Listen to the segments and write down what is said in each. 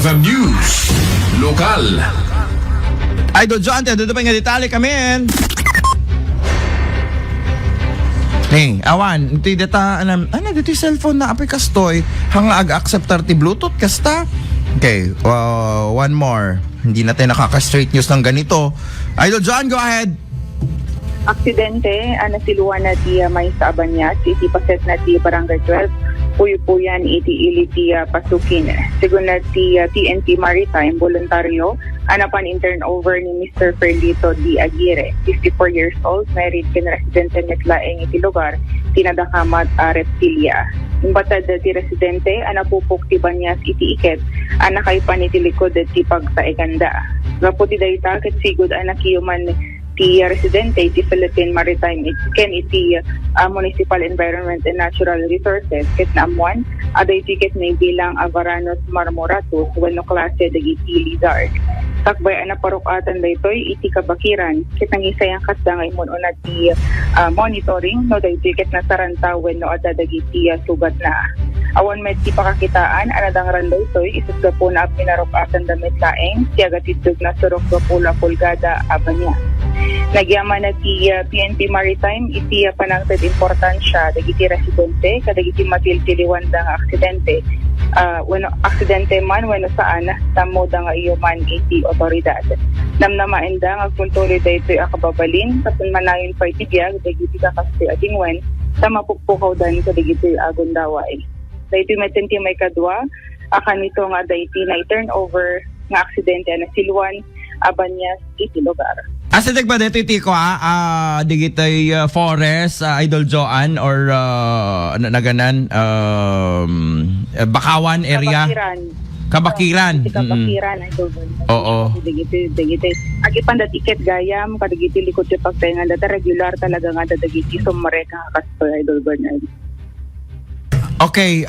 IFM News. Lokal. Idol John, dito pa nga detalye kami. Hey, awan, iti data, dito yung cellphone na apay kastoy, hanga ag-acceptar ti Bluetooth, kasta. Okay, one more. Hindi natin nakaka-straight news ng ganito. Idol John, go ahead. Aksidente, nasiluan na ti may sa Abanyas, iti paset na ti Barangay 12, puyo-puyan iti ili ti pasukin. Sigun na ti TNT Maritime, voluntaryo, anapan in turnover ni Mr. Ferlito D. Aguirre, 54 years old, married kin residente netlaeng iti lugar, tinadakamat Reptilia. Imbatad ti residente, anapupok ti Banyas iti iket, anakaipan iti likod ti pagsaeganda. Gaputi dayta, ket sigud anakiyuman ti residente iti Philippine Maritime ken iti Municipal Environment and Natural Resources ket naamuan aday tiket may bilang Avaranos marmoratus wenno klase dagiti lizard. Sakbay anaparukatan daytoy iti kabakiran ket nangisayang kasda nga imon una ti monitoring no day tiket na saranta wenno adda dagiti sugat na. Awan met ti pakakitaan anadang randay toy isut gapo na pinarukatan damit laeng tiaga tidog na surok gapula pulgada abanya. Nagyaman na ti PNP Maritime iti panangtad importansya dagiti residente kadagiti matiltiliwan da nga aksidente. Wano aksidente man wano saan tamo da nga iyo man iti otoridad. Namnamain da nga kultuloy da ito'y akababalin kapag manayon pa iti biyag dagiti kakasti atingwen sa mapuppukaw dan kadagiti agundaway. Dahiti metenti may kadwa akan nito nga dahiti na i-turnover nga aksidente na silwan Abanyas iti lugar. Asadeg ba dito iti ko digitoy forest, Idol Joan or naganan Bakawan area? Kabakiran. Kabakiran Idol. Oo. Digiti. Agipan da tiket gayam kadagiti likod ti pagtaingan data regular talaga nga dagiti sumare ka kastoy Idol Bernard. Okay,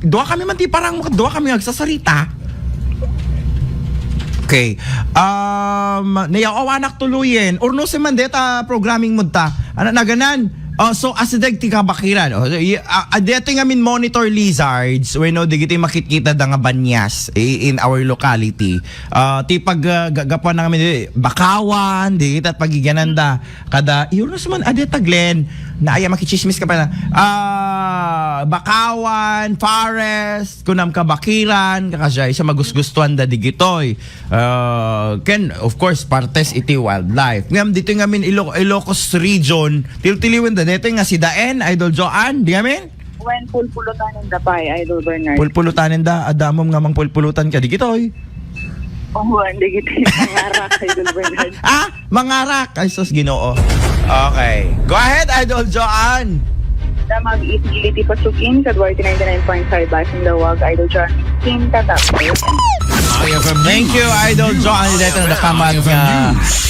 duwa kami man ti parang duwa kami nagsasarita. Okay. Nayawanak tuluyin. Or no si Mandeta programming mo ta. Ano na ganan? So asideg ti kabakiran. Dito nga min monitor lizards when no digiti makikita da nga banyas in our locality. Ti pag gagapan na kami Bakawan, digiti at pagigananda. Kada yun no man adeta Glenn na aya makichismis ka pa na. Bakawan, forest, kunam kabakiran, kakasya isa magusgustuhan da digitoy. Ken of course partes iti wildlife. Ngam dito nga min Ilocos region, tiltiliwen da dito nga si Daen, Idol Joan, di amin? When pulpulutanin da pa Idol Bernard. Pulpulutanin da, adamom nga mang pulpulutan ka digitoy. Digiti mangarak Idol Bernard. Mangarak, ay sus Ginoo. Okay, go ahead Idol Joan. Damag iti pasukin sa Duarte 99.5 Basing Lawag, Idol John. Team Tatap. IFM News. Thank you Idol Joan. Dito na nakamat IFM nga News.